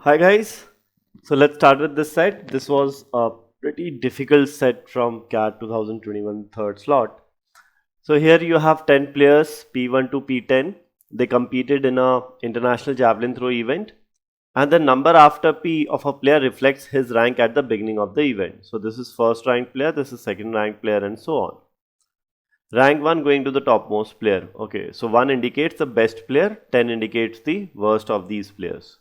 Hi guys, so let's start with this set. This was a pretty difficult set from CAT 2021 third slot. So here you have 10 players P1 to P10. They competed in a international javelin throw event, and the number after P of a player reflects his rank at the beginning of the event. So this is first ranked player, this is second ranked player, and so on. Rank 1 going to the topmost player. Okay, so 1 indicates the best player, 10 indicates the worst of these players.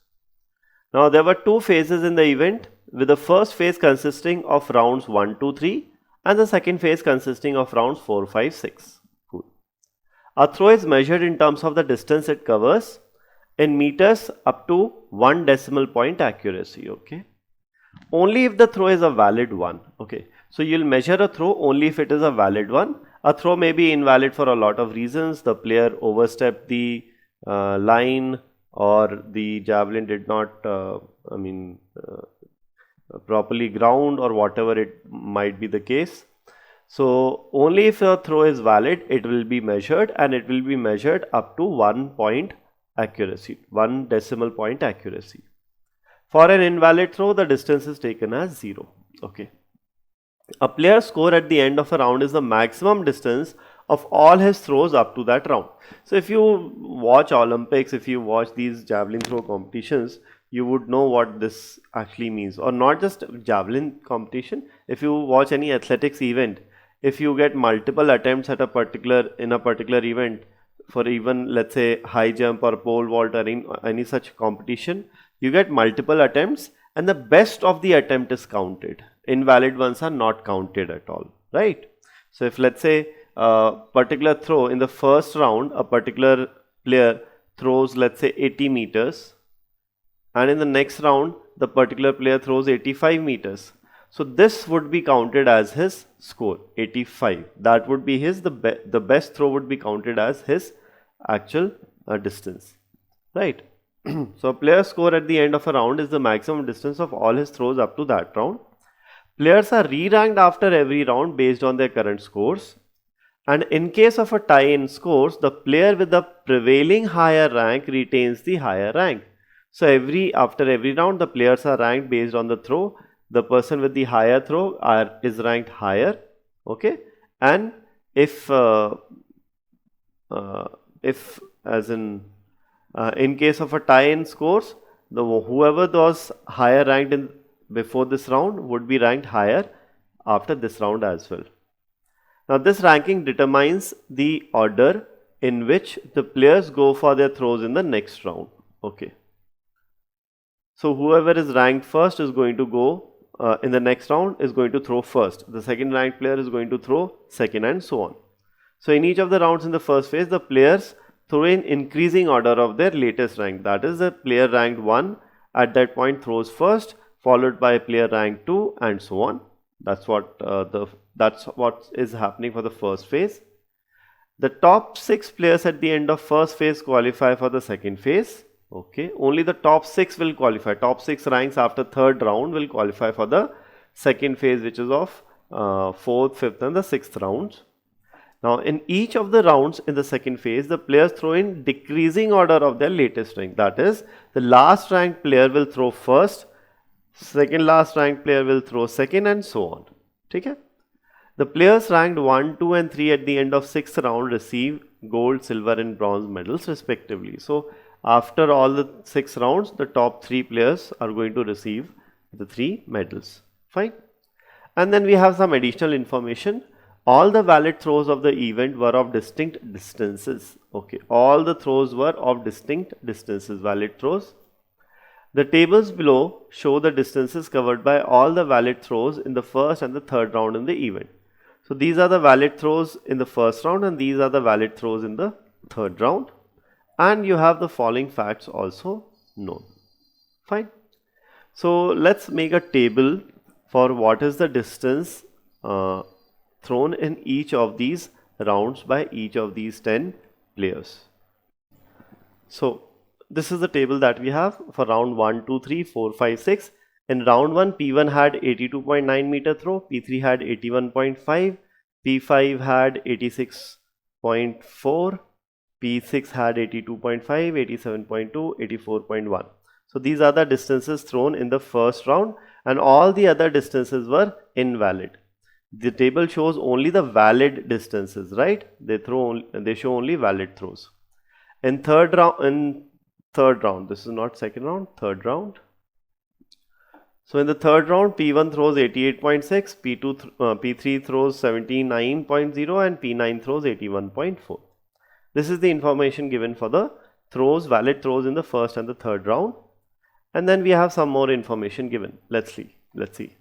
Now there were two phases in the event, with the first phase consisting of rounds 1, 2, 3 and the second phase consisting of rounds 4, 5, 6. Cool. A throw is measured in terms of the distance it covers in meters up to 1 decimal point accuracy. Okay. Only if the throw is a valid one. Okay. So you'll measure a throw only if it is a valid one. A throw may be invalid for a lot of reasons. The player overstepped the line, or the javelin did not properly ground, or whatever it might be the case. So only if a throw is valid it will be measured, and it will be measured up to 1 point accuracy, 1 decimal point accuracy. For an invalid throw the distance is taken as 0. Okay. A player's score at the end of a round is the maximum distance of all his throws up to that round. So if you watch Olympics, if you watch these javelin throw competitions, you would know what this actually means. Or not just javelin competition, if you watch any athletics event, if you get multiple attempts at a particular event, for even let's say high jump or pole vault or any such competition, you get multiple attempts and the best of the attempt is counted. Invalid ones are not counted at all, right? So if let's say a particular throw in the first round, a particular player throws let's say 80 meters, and in the next round the particular player throws 85 meters. So this would be counted as his score, 85. That would be his, the best throw would be counted as his actual distance, right? So a player's score at the end of a round is the maximum distance of all his throws up to that round. Players are re-ranked after every round based on their current scores. And in case of a tie in scores, the player with the prevailing higher rank retains the higher rank. So after every round, the players are ranked based on the throw. The person with the higher throw is ranked higher. Okay, and if in case of a tie in scores, whoever was higher ranked before this round would be ranked higher after this round as well. Now this ranking determines the order in which the players go for their throws in the next round. Okay. So whoever is ranked first is going to go in the next round is going to throw first. The second ranked player is going to throw second, and so on. So in each of the rounds in the first phase, the players throw in increasing order of their latest rank. That is, the player ranked 1 at that point throws first, followed by player ranked 2, and so on. That's what is happening for the first phase. The top 6 players at the end of first phase qualify for the second phase. Okay, only the top 6 will qualify. Top 6 ranks after third round will qualify for the second phase, which is of 4th, 5th and the 6th rounds. Now in each of the rounds in the second phase, the players throw in decreasing order of their latest rank. That is, the last ranked player will throw first, second last ranked player will throw second, and so on. Okay? The players ranked 1, 2 and 3 at the end of 6th round receive gold, silver and bronze medals respectively. So after all the 6 rounds, the top 3 players are going to receive the 3 medals. Fine. And then we have some additional information. All the valid throws of the event were of distinct distances. Okay, all the throws were of distinct distances, valid throws. The tables below show the distances covered by all the valid throws in the first and the third round in the event. So these are the valid throws in the first round and these are the valid throws in the third round. And you have the following facts also known. Fine. So let's make a table for what is the distance thrown in each of these rounds by each of these 10 players. So this is the table that we have for round 1, 2, 3, 4, 5, 6. In round 1, P1 had 82.9 meter throw, P3 had 81.5, P5 had 86.4, P6 had 82.5, 87.2, 84.1. So these are the distances thrown in the first round, and all the other distances were invalid. The table shows only the valid distances, right? They show only valid throws. In third round, this is not second round, third round. So in the third round, P1 throws 88.6, P3 throws 79.0, and P9 throws 81.4. This is the information given for the valid throws in the first and the third round. And then we have some more information given. Let's see.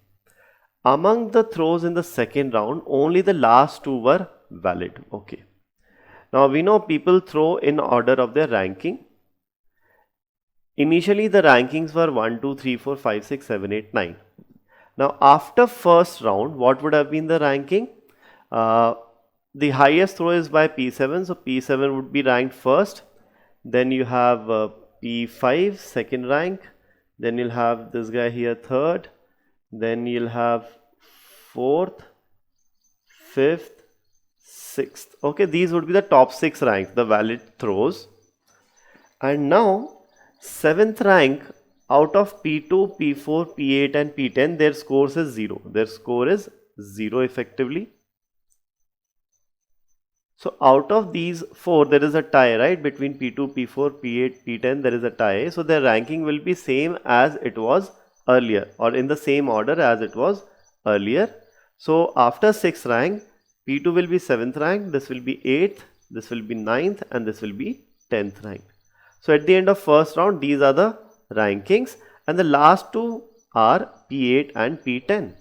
Among the throws in the second round, only the last two were valid. Okay. Now we know people throw in order of their ranking. Initially the rankings were 1, 2, 3, 4, 5, 6, 7, 8, 9. Now after first round, what would have been the ranking? The highest throw is by P7, so P7 would be ranked first. Then you have P5, second rank. Then you'll have this guy here, third. Then you'll have fourth, fifth, sixth. Okay, these would be the top 6 rank, the valid throws. And now, 7th rank out of P2, P4, P8 and P10, their scores is 0. Their score is 0 effectively. So out of these 4, there is a tie, right? Between P2, P4, P8, P10, there is a tie. So their ranking will be same as it was earlier, or in the same order as it was earlier. So after 6th rank, P2 will be 7th rank, this will be 8th, this will be 9th, and this will be 10th rank. So at the end of first round, these are the rankings, and the last two are P8 and P10.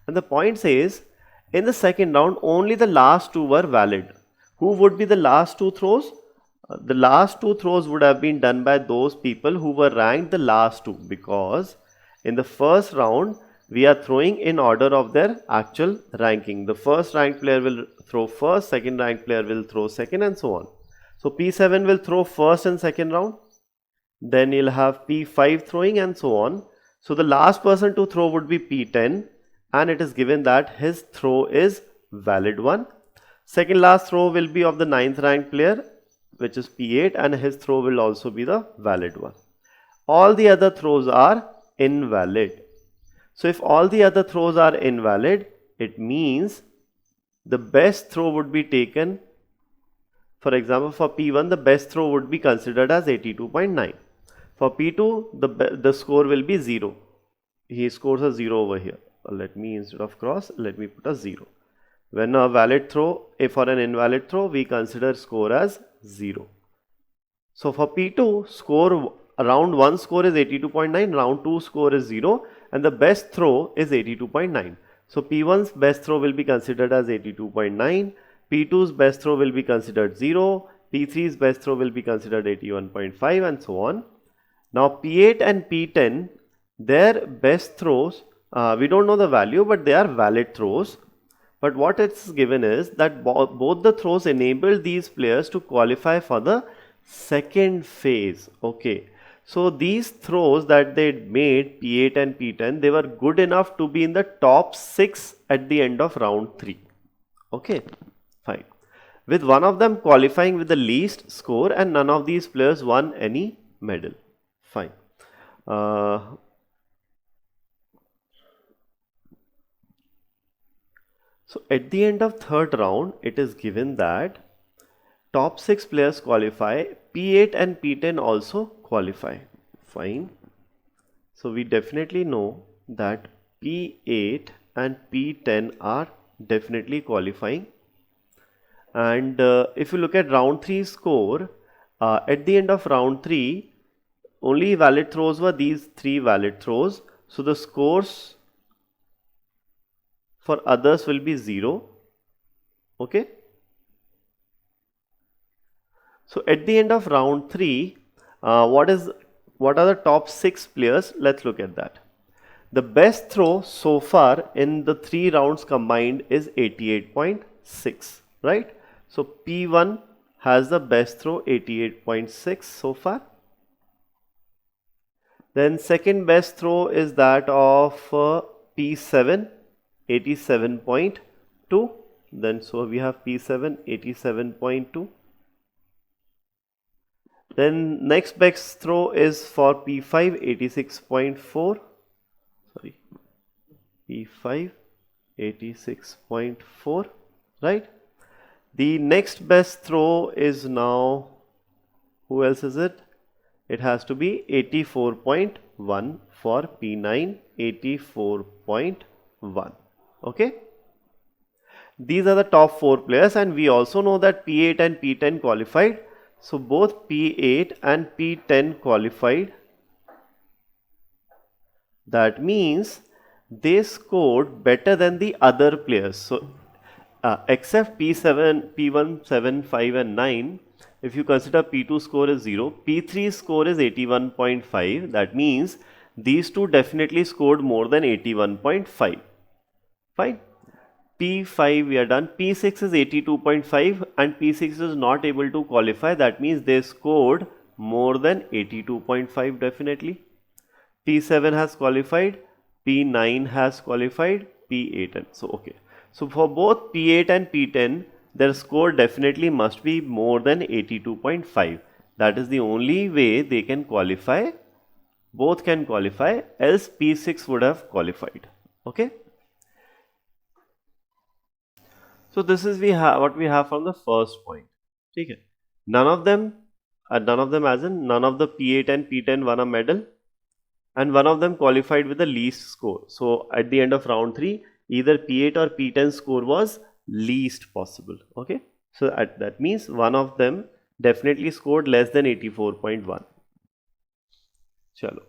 And the point says, in the second round, only the last two were valid. Who would be the last two throws? The last two throws would have been done by those people who were ranked the last two, because in the first round, we are throwing in order of their actual ranking. The first ranked player will throw first, second ranked player will throw second, and so on. So P7 will throw first and second round. Then you'll have P5 throwing, and so on. So the last person to throw would be P10, and it is given that his throw is valid one. Second last throw will be of the 9th ranked player, which is P8, and his throw will also be the valid one. All the other throws are invalid. So if all the other throws are invalid, it means the best throw would be taken. For example, for P1, the best throw would be considered as 82.9. For P2, the score will be 0. He scores a 0 over here. Let me, instead of cross, let me put a 0. When a valid throw, if for an invalid throw, we consider score as 0. So for P2, round 1 score is 82.9, round 2 score is 0, and the best throw is 82.9. So P1's best throw will be considered as 82.9, P2's best throw will be considered 0, P3's best throw will be considered 81.5, and so on. Now P8 and P10, their best throws, we don't know the value, but they are valid throws. But what it's given is that both the throws enable these players to qualify for the second phase. Okay. So these throws that they made, P8 and P10, they were good enough to be in the top 6 at the end of round 3. Okay, fine. With one of them qualifying with the least score, and none of these players won any medal. Fine. So at the end of third round, it is given that top 6 players qualify, P8 and P10 also qualify. Fine. So we definitely know that P8 and P10 are definitely qualifying. And if you look at round 3 score, at the end of round 3, only valid throws were these 3 valid throws. So the scores for others will be 0. Okay. So at the end of round 3, what are the top 6 players? Let's look at that. The best throw so far in the 3 rounds combined is 88.6, right? So P1 has the best throw, 88.6 so far. Then second best throw is that of P7, 87.2. Then so we have P7, 87.2. Then next best throw is for P5 86.4, sorry, P5 86.4, right? The next best throw is now, who else is it? It has to be 84.1 for P9 84.1. Okay. These are the top 4 players, and we also know that P8 and P10 qualified. So both P8 and P10 qualified. That means they scored better than the other players. So except P7, P1, 7, 5 and 9, if you consider P2 score is 0, P3 score is 81.5. That means these two definitely scored more than 81.5. Fine. P5 we are done. P6 is 82.5 and P6 is not able to qualify. That means they scored more than 82.5 definitely. P7 has qualified, P9 has qualified, P8 and so okay. So for both P8 and P10, their score definitely must be more than 82.5. That is the only way they can qualify. Both can qualify, else P6 would have qualified. Okay. So this is what we have from the first point. Okay. None of them as in none of the P8 and P10 won a medal, and one of them qualified with the least score. So at the end of round 3, either P8 or P10 score was least possible. Okay. So that means one of them definitely scored less than 84.1. Chalo.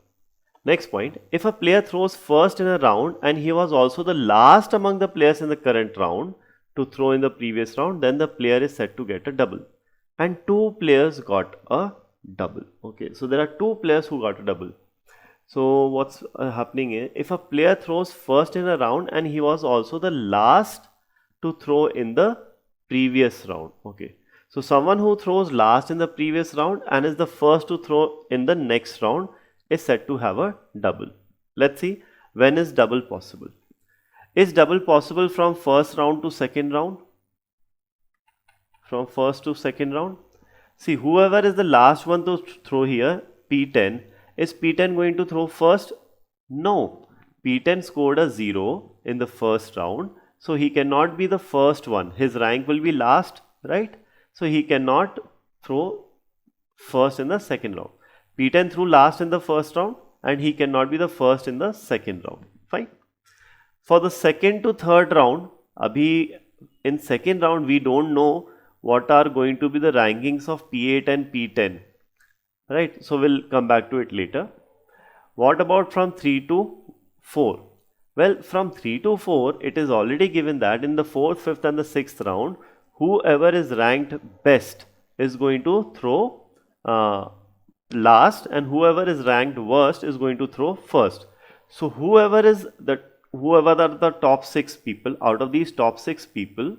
Next point, if a player throws first in a round and he was also the last among the players in the current round to throw in the previous round, then the player is set to get a double. And 2 players got a double. Okay, so there are 2 players who got a double. So what's happening is, if a player throws first in a round and he was also the last to throw in the previous round. Okay, so someone who throws last in the previous round and is the first to throw in the next round is said to have a double. Let's see, when is double possible? Is double possible from first round to second round? From first to second round? See, whoever is the last one to throw here, P10, is P10 going to throw first? No. P10 scored a 0 in the first round, so he cannot be the first one. His rank will be last, right? So he cannot throw first in the second round. P10 threw last in the first round and he cannot be the first in the second round. Fine. For the second to third round, in second round we don't know what are going to be the rankings of P8 and P10, right? So we'll come back to it later. What about from 3 to 4? Well, from 3 to 4, it is already given that in the 4th, 5th and the 6th round, whoever is ranked best is going to throw last, and whoever is ranked worst is going to throw first. So whoever are the top 6 people, out of these top 6 people,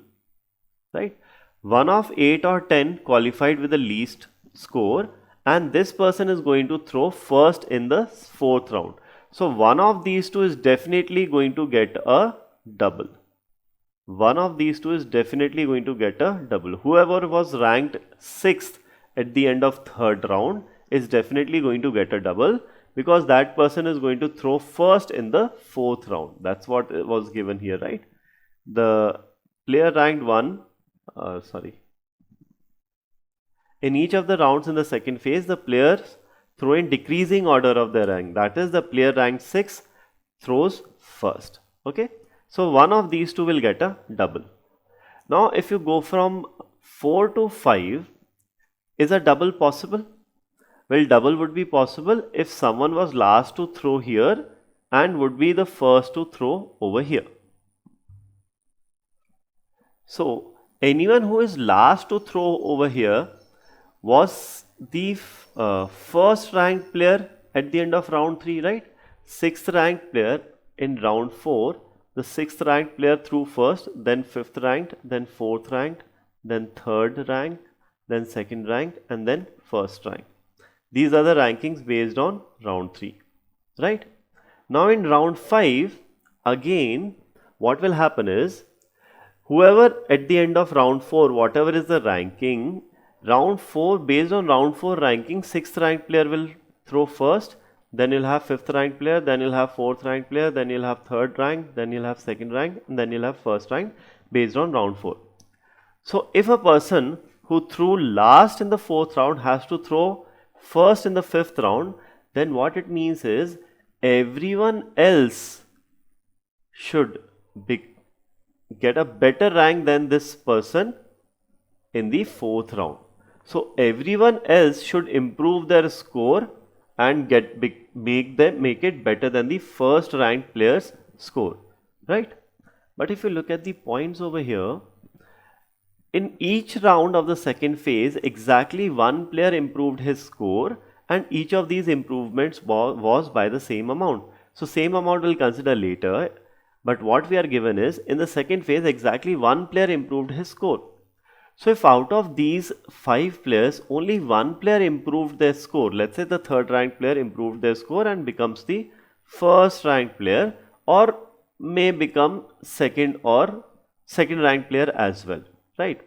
right, one of 8 or 10 qualified with the least score, and this person is going to throw first in the 4th round. So one of these two is definitely going to get a double. One of these two is definitely going to get a double. Whoever was ranked 6th at the end of 3rd round is definitely going to get a double, because that person is going to throw first in the 4th round. That's what was given here, right? The player ranked 1, in each of the rounds in the second phase, the players throw in decreasing order of their rank. That is, the player ranked 6 throws first. Okay, so one of these two will get a double. Now, if you go from 4 to 5, is a double possible? Well, double would be possible if someone was last to throw here and would be the first to throw over here. So, anyone who is last to throw over here was the first ranked player at the end of round 3, right? 6th ranked player in round 4, the 6th ranked player threw first, then 5th ranked, then 4th ranked, then 3rd ranked, then 2nd ranked, and then 1st ranked. These are the rankings based on round 3, right? Now in round 5, again, what will happen is, whoever at the end of round 4, whatever is the ranking, round 4, based on round 4 ranking, 6th ranked player will throw first, then you'll have 5th ranked player, then you'll have 4th ranked player, then you'll have 3rd rank, then you'll have 2nd rank, and then you'll have 1st rank based on round 4. So if a person who threw last in the 4th round has to throw first in the 5th round, then what it means is everyone else should get a better rank than this person in the 4th round. So everyone else should improve their score and make it better than the first ranked player's score, right? But if you look at the points over here, in each round of the second phase, exactly one player improved his score, and each of these improvements was by the same amount. So same amount we'll consider later, but what we are given is in the second phase exactly one player improved his score. So if out of these 5 players only one player improved their score, let's say the 3rd ranked player improved their score and becomes the 1st ranked player, or may become 2nd ranked player as well, right?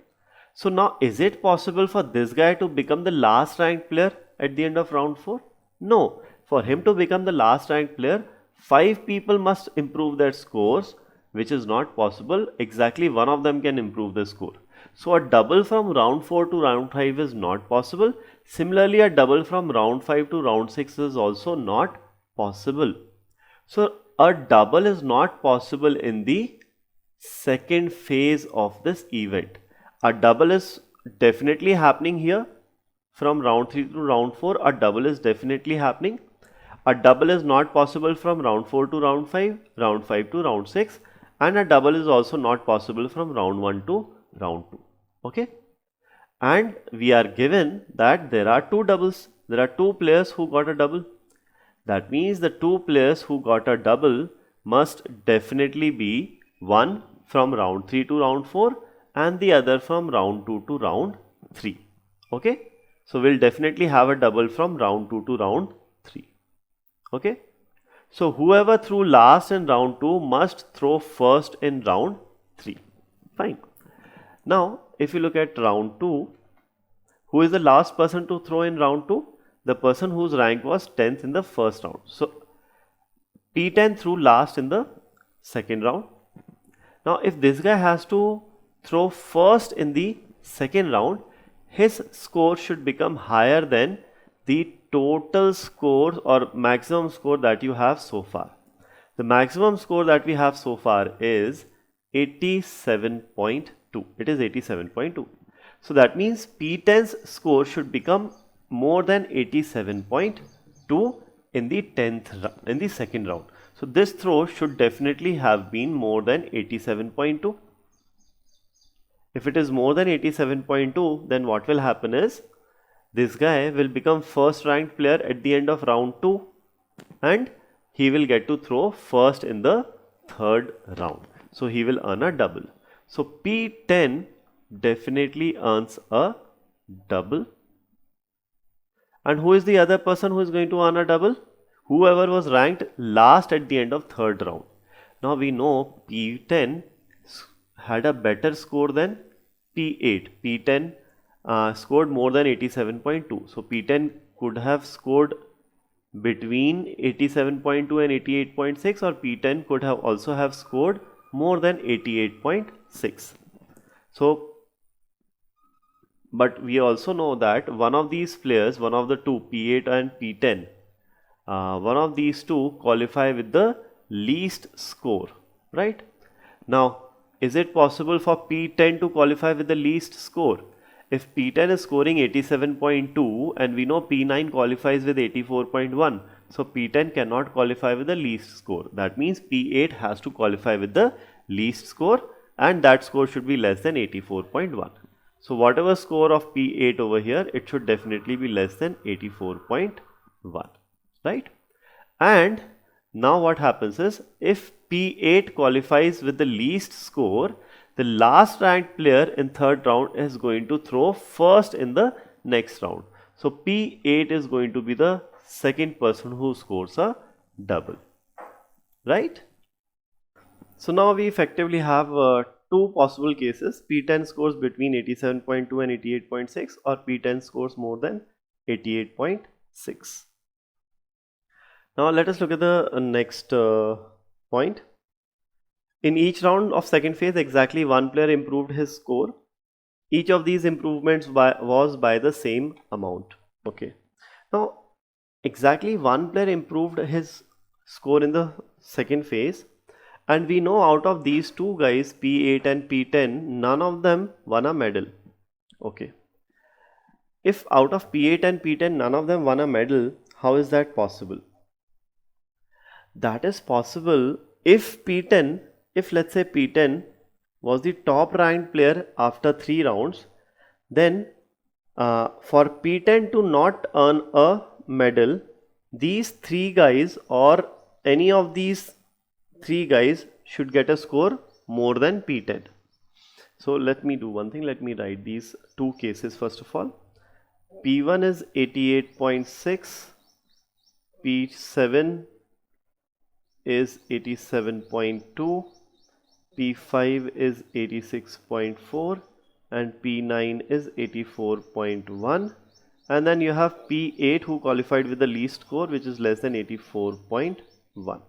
So now is it possible for this guy to become the last ranked player at the end of round 4? No. For him to become the last ranked player, 5 people must improve their scores, which is not possible. Exactly one of them can improve the score. So a double from round 4 to round 5 is not possible. Similarly, a double from round 5 to round 6 is also not possible. So a double is not possible in the second phase of this event. A double is definitely happening here. From round 3 to round 4, a double is definitely happening. A double is not possible from round 4 to round 5 to round 6, and a double is also not possible from round 1 to round 2. Okay? And we are given that there are 2 doubles. There are 2 players who got a double. That means the 2 players who got a double must definitely be one from round 3 to round 4 and the other from round 2 to round 3. Okay? So we'll definitely have a double from round 2 to round 3. Okay? So whoever threw last in round 2 must throw first in round 3. Fine. Now, if you look at round 2, who is the last person to throw in round 2? The person whose rank was 10th in the first round. So, P10 threw last in the second round. Now, if this guy has to throw first in the second round, his score should become higher than the total score or maximum score that you have so far. The maximum score that we have so far is 87.2. It is 87.2. So that means P10's score should become more than 87.2 in the second round. So this throw should definitely have been more than 87.2. If it is more than 87.2, then what will happen is this guy will become first ranked player at the end of round 2 and he will get to throw first in the third round. So he will earn a double. So P10 definitely earns a double. And who is the other person who is going to earn a double? Whoever was ranked last at the end of third round. Now we know P10 had a better score than P8. P10 scored more than 87.2. So P10 could have scored between 87.2 and 88.6, or P10 could have also have scored more than 88.6. So, but we also know that one of these players, one of the two, P8 and P10, one of these two qualify with the least score, right? Now, is it possible for P10 to qualify with the least score? If P10 is scoring 87.2 and we know P9 qualifies with 84.1, so P10 cannot qualify with the least score. That means P8 has to qualify with the least score, and that score should be less than 84.1. So whatever score of P8 over here, it should definitely be less than 84.1, right? And now what happens is, if P8 qualifies with the least score, the last ranked player in third round is going to throw first in the next round. So P8 is going to be the second person who scores a double, right? So now we effectively have two possible cases: P10 scores between 87.2 and 88.6, or P10 scores more than 88.6. Now let us look at the next point. In each round of second phase, exactly one player improved his score. Each of these improvements was by the same amount. Okay. Now, exactly one player improved his score in the second phase, and we know out of these two guys, P8 and P10, none of them won a medal. Okay. If out of P8 and P10, none of them won a medal, how is that possible? That is possible if P10, if let's say P10 was the top ranked player after 3 rounds, then for P10 to not earn a medal, these 3 guys or any of these 3 guys should get a score more than P10. So let me do one thing, let me write these two cases first of all. P1 is 88.6, P7 is 87.2, P5 is 86.4, and P9 is 84.1, and then you have P8 who qualified with the least score, which is less than 84.1.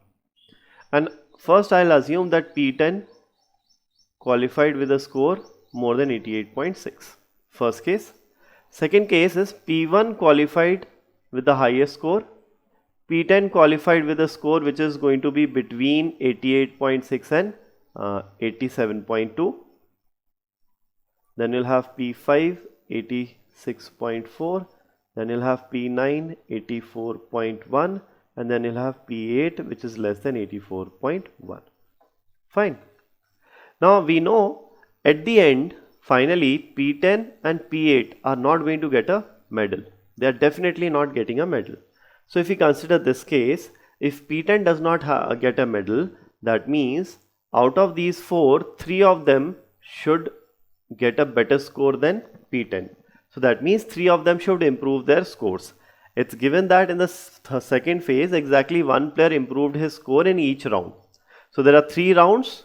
And first I'll assume that P10 qualified with a score more than 88.6. First case. Second case is P1 qualified with the highest score, P10 qualified with a score which is going to be between 88.6 and 87.2. Then you'll have P5 86.4, then you'll have P9 84.1, and then you'll have P8 which is less than 84.1. Fine. Now we know at the end, finally P10 and P8 are not going to get a medal. They are definitely not getting a medal. So if we consider this case, if P10 does not get a medal, that means out of these 4, 3 of them should get a better score than P10. So that means 3 of them should improve their scores. It's given that in the second phase, exactly one player improved his score in each round. So there are 3 rounds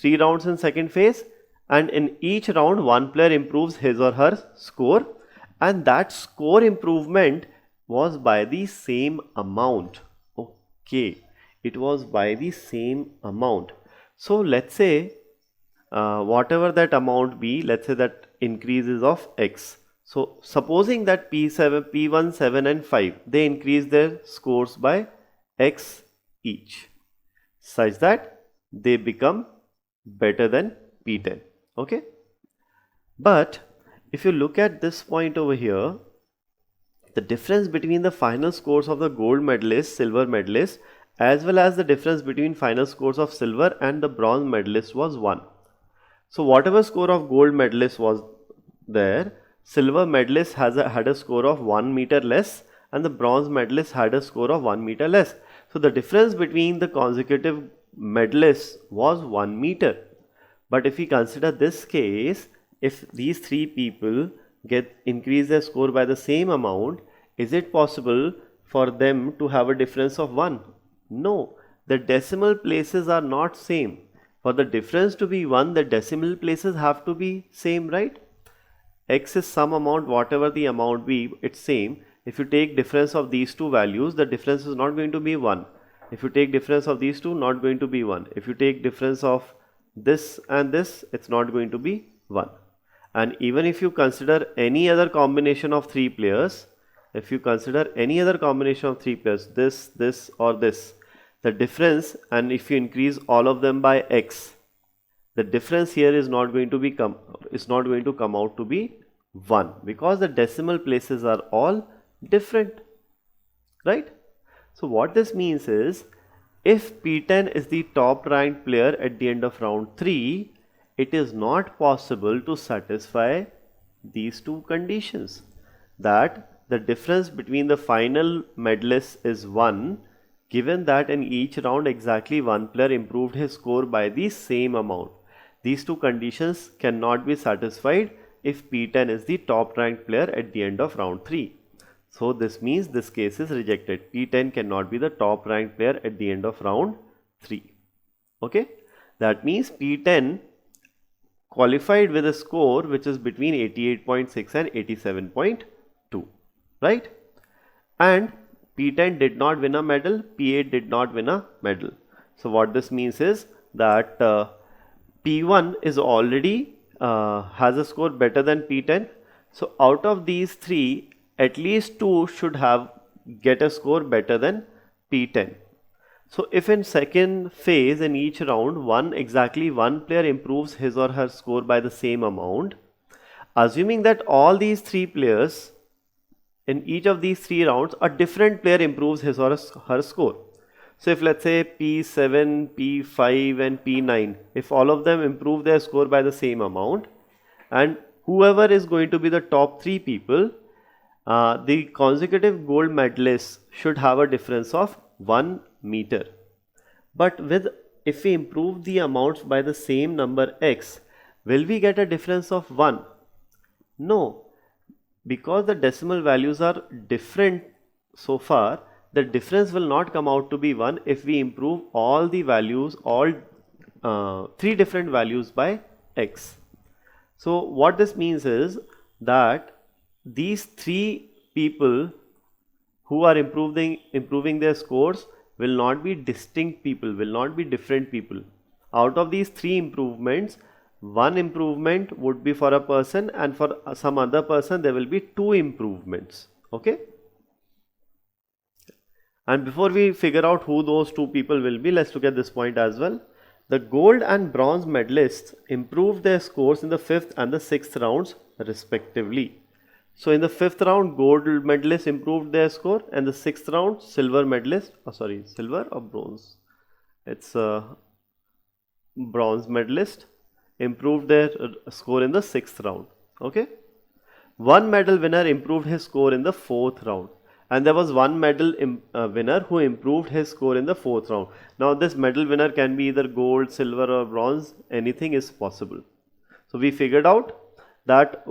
in second phase, and in each round one player improves his or her score, and that score improvement was by the same amount. Okay, it was by the same amount. So let's say whatever that amount be, let's say that increase is of x. So supposing that P1, 7 and 5, they increase their scores by x each, such that they become better than P10. Okay, but if you look at this point over here, the difference between the final scores of the gold medalist, silver medalist, as well as the difference between final scores of silver and the bronze medalist was 1. So whatever score of gold medalist was there, silver medalist had a score of 1 meter less, and the bronze medalist had a score of 1 meter less. So the difference between the consecutive medalists was 1 meter. But if we consider this case, if these 3 people increase their score by the same amount, is it possible for them to have a difference of 1? No, the decimal places are not same. For the difference to be 1, the decimal places have to be same, right? X is some amount, whatever the amount be, it's same. If you take difference of these two values, the difference is not going to be 1. If you take difference of these two, not going to be 1. If you take difference of this and this, it's not going to be 1. And even if you consider any other combination of 3 players, this, or this, the difference, and if you increase all of them by x, the difference here is not going to come out to be 1, because the decimal places are all different, right? So what this means is, if P10 is the top ranked player at the end of round 3, it is not possible to satisfy these two conditions, that the difference between the final medalists is 1, given that in each round exactly one player improved his score by the same amount. These two conditions cannot be satisfied if P10 is the top ranked player at the end of round 3. So this means this case is rejected. P10 cannot be the top ranked player at the end of round 3. Okay, that means P10 qualified with a score which is between 88.6 and 87.2, right? And P10 did not win a medal, P8 did not win a medal. So what this means is that P1 is already has a score better than P10. So out of these three, at least two should get a score better than P10. So if in second phase in each round, exactly one player improves his or her score by the same amount, assuming that all these three players in each of these three rounds, a different player improves his or her score. So if let's say P7, P5 and P9, if all of them improve their score by the same amount, and whoever is going to be the top three people, the consecutive gold medalists should have a difference of 1 meter. But if we improve the amounts by the same number x, will we get a difference of 1? No, because the decimal values are different so far, the difference will not come out to be 1 if we improve all the values, three different values by x. So what this means is that these three people who are improving their scores will not be distinct people, will not be different people. Out of these three improvements, one improvement would be for a person, and for some other person there will be two improvements. Okay? And before we figure out who those two people will be, let's look at this point as well. The gold and bronze medalists improved their scores in the 5th and the 6th rounds respectively. So in the 5th round, gold medalists improved their score, and the 6th round, silver or bronze? It's bronze medalist improved their score in the 6th round. Okay. One medal winner improved his score in the 4th round, and there was one medal winner who improved his score in the 4th round. Now this medal winner can be either gold, silver or bronze, anything is possible. So we figured out that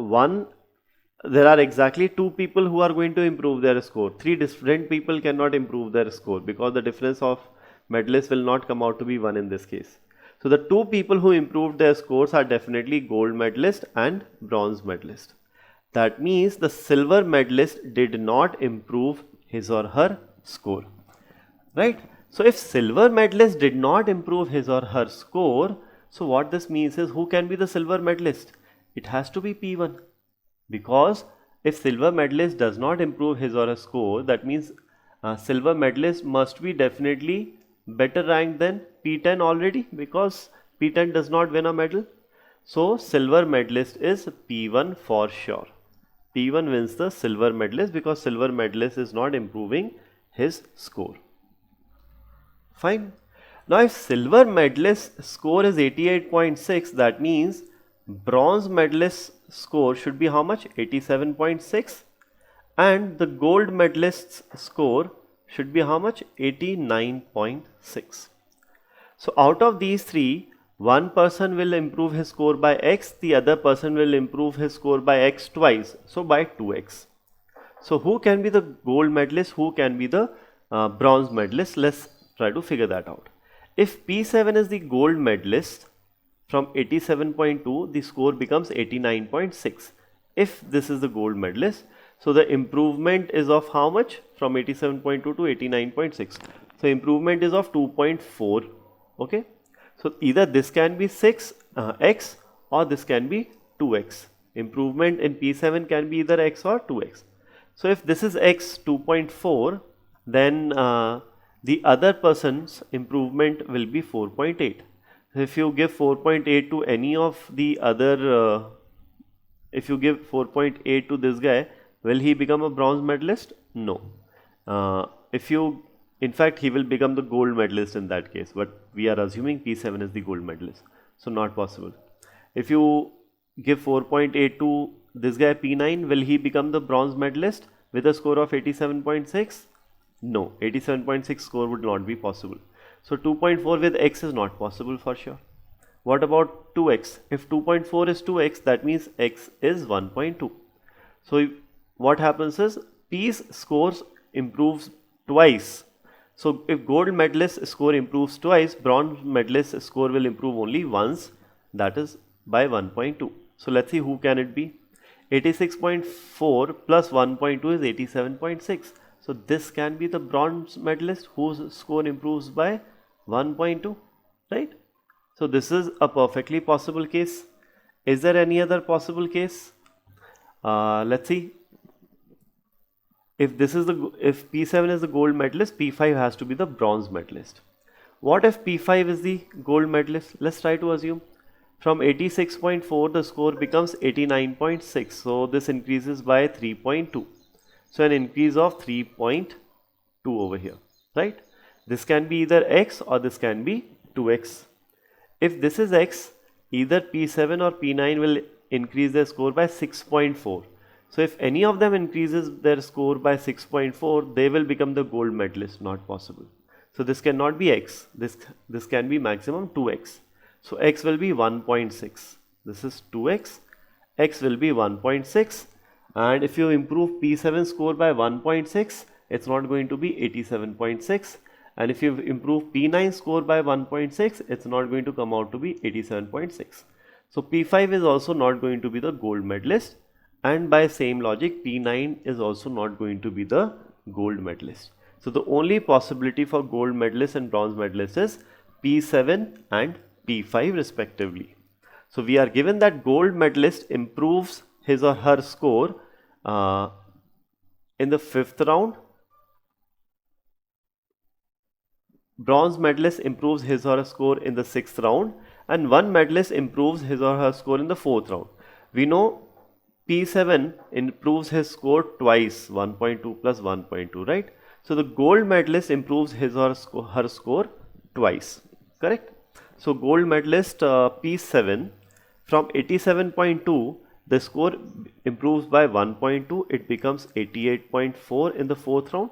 there are exactly two people who are going to improve their score. Three different people cannot improve their score because the difference of medalists will not come out to be 1 in this case. So the two people who improved their scores are definitely gold medalist and bronze medalist. That means the silver medalist did not improve his or her score, right? So if silver medalist did not improve his or her score, so what this means is, who can be the silver medalist? It has to be P1. Because if silver medalist does not improve his or her score, that means silver medalist must be definitely better ranked than P10 already, because P10 does not win a medal. So silver medalist is P1 for sure. P1 wins the silver medalist because silver medalist is not improving his score. Fine. Now if silver medalist score is 88.6, that means bronze medalist score should be how much? 87.6, and the gold medalist's score should be how much? 89.6. So out of these three, one person will improve his score by x, the other person will improve his score by x twice, so by 2x. So who can be the gold medalist, who can be the bronze medalist? Let's try to figure that out. If P7 is the gold medalist, from 87.2 the score becomes 89.6. If this is the gold medalist, so the improvement is of how much? From 87.2 to 89.6. So improvement is of 2.4. Okay. So either this can be 6x or this can be 2x. Improvement in P7 can be either x or 2x. So if this is x 2.4, then the other person's improvement will be 4.8. If you give 4.8 to any of the other, if you give 4.8 to this guy, will he become a bronze medalist? No. In fact, he will become the gold medalist in that case, but we are assuming P7 is the gold medalist, so not possible. If you give 4.8 to this guy P9, will he become the bronze medalist with a score of 87.6? No, 87.6 score would not be possible. So 2.4 with x is not possible for sure. What about 2x? If 2.4 is 2x, that means x is 1.2. So what happens is P's scores improves twice. So if gold medalist score improves twice, bronze medalist score will improve only once, that is by 1.2. So let's see who can it be. 86.4 plus 1.2 is 87.6. So this can be the bronze medalist whose score improves by 1.2, right? So this is a perfectly possible case. Is there any other possible case? Let's see. If P7 is the gold medalist, P5 has to be the bronze medalist. What if P5 is the gold medalist? Let's try to assume. From 86.4 the score becomes 89.6. So this increases by 3.2. So an increase of 3.2 over here, right? This can be either X or this can be 2X. If this is X, either P7 or P9 will increase their score by 6.4. So if any of them increases their score by 6.4, they will become the gold medalist. Not possible. So this cannot be X. This can be maximum 2X. So X will be 1.6. This is 2X. X will be 1.6. And if you improve P7 score by 1.6, it's not going to be 87.6. And if you improve P9 score by 1.6, it's not going to come out to be 87.6. So P5 is also not going to be the gold medalist. And by same logic, P9 is also not going to be the gold medalist. So the only possibility for gold medalist and bronze medalist is P7 and P5 respectively. So we are given that gold medalist improves his or her score in the 5th round. Bronze medalist improves his or her score in the 6th round, and one medalist improves his or her score in the 4th round. We know P7 improves his score twice, 1.2 plus 1.2, right? So the gold medalist improves his or her score twice, correct? So gold medalist P7 from 87.2, the score improves by 1.2, it becomes 88.4 in the 4th round.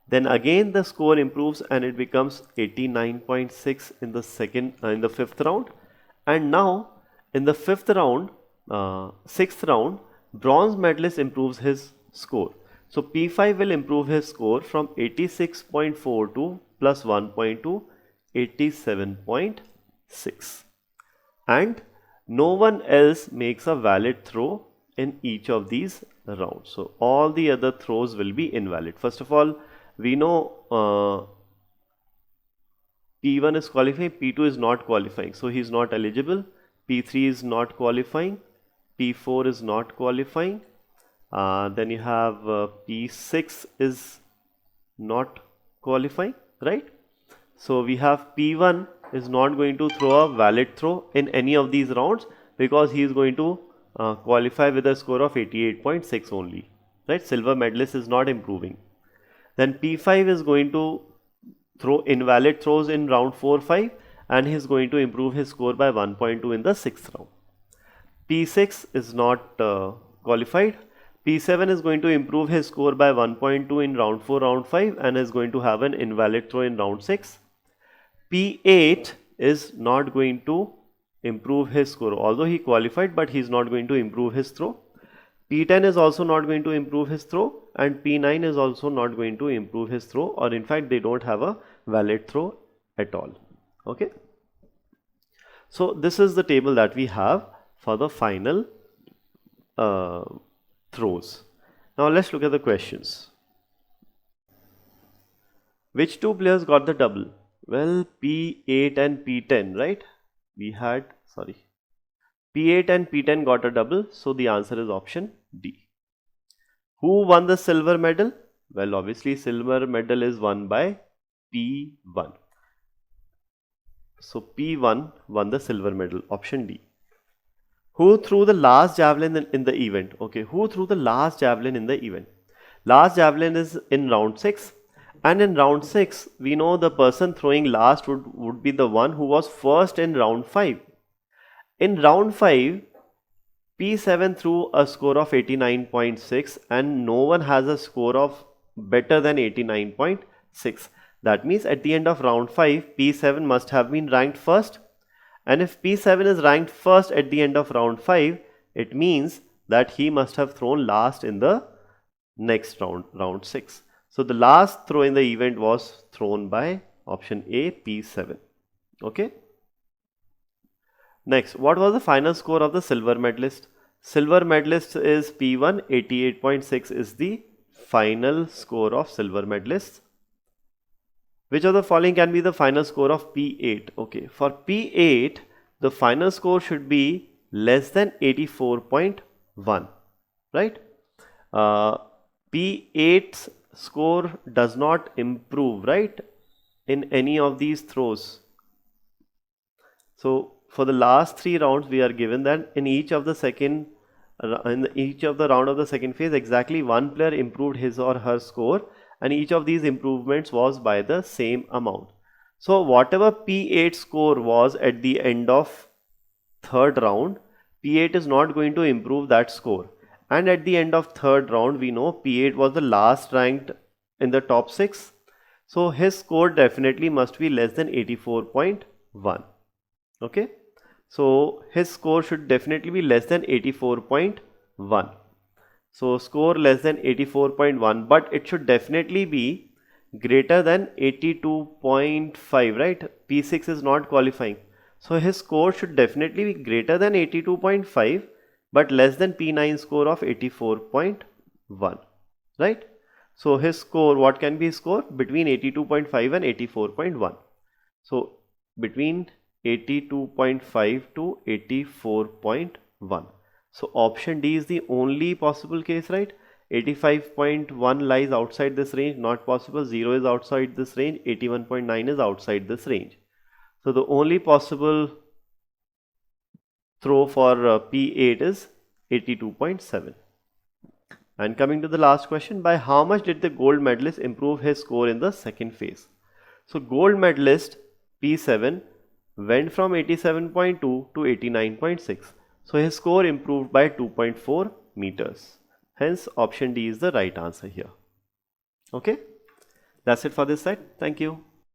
Then again the score improves and it becomes 89.6 in the 5th round. And now in the 5th round, 6th round, bronze medalist improves his score. So P5 will improve his score from 86.42 plus 1.2, 87.6. And no one else makes a valid throw in each of these rounds. So all the other throws will be invalid. First of all, we know P1 is qualifying, P2 is not qualifying, so he is not eligible. P3 is not qualifying, P4 is not qualifying. Then you have P6 is not qualifying, right? So we have P1 is not going to throw a valid throw in any of these rounds because he is going to qualify with a score of 88.6 only, right? Silver medalist is not improving. Then P5 is going to throw invalid throws in round 4-5 and he is going to improve his score by 1.2 in the 6th round. P6 is not qualified. P7 is going to improve his score by 1.2 in round 4, round 5 and is going to have an invalid throw in round 6. P8 is not going to improve his score, although he qualified, but he is not going to improve his throw. P10 is also not going to improve his throw, and P9 is also not going to improve his throw, or in fact they don't have a valid throw at all. Okay. So this is the table that we have for the final throws. Now let's look at the questions. Which two players got the double? Well, P8 and P10, right? P8 and P10 got a double, so the answer is option D. Who won the silver medal? Well, obviously silver medal is won by P1. So P1 won the silver medal, option D. Who threw the last javelin in the event? Okay, who threw the last javelin in the event? Last javelin is in round 6. And in round 6, we know the person throwing last would be the one who was first in round 5. In round 5, P7 threw a score of 89.6 and no one has a score of better than 89.6. That means at the end of round 5, P7 must have been ranked first. And if P7 is ranked first at the end of round 5, it means that he must have thrown last in the next round, round 6. So the last throw in the event was thrown by option A, P7. Okay. Next, what was the final score of the silver medalist? Silver medalist is P1, 88.6 is the final score of silver medalist. Which of the following can be the final score of P8? Okay, for P8, the final score should be less than 84.1, right? P8's score does not improve, right, in any of these throws. So for the last 3 rounds, we are given that in each of the round of the second phase, exactly one player improved his or her score, and each of these improvements was by the same amount. So whatever P8 score was at the end of third round, P8 is not going to improve that score. And at the end of third round, we know P8 was the last ranked in the top 6. So his score definitely must be less than 84.1. Okay. So his score should definitely be less than 84.1. So score less than 84.1, but it should definitely be greater than 82.5, right? P6 is not qualifying. So his score should definitely be greater than 82.5, but less than P9 score of 84.1, right? So his score, what can be his score? Between 82.5 and 84.1. So between 82.5 to 84.1. So option D is the only possible case, right? 85.1 lies outside this range, not possible. 0 is outside this range. 81.9 is outside this range. So the only possible throw for P8 is 82.7. And coming to the last question, by how much did the gold medalist improve his score in the second phase? So gold medalist P7 went from 87.2 to 89.6. So his score improved by 2.4 meters. Hence option D is the right answer here. Okay, that's it for this side. Thank you.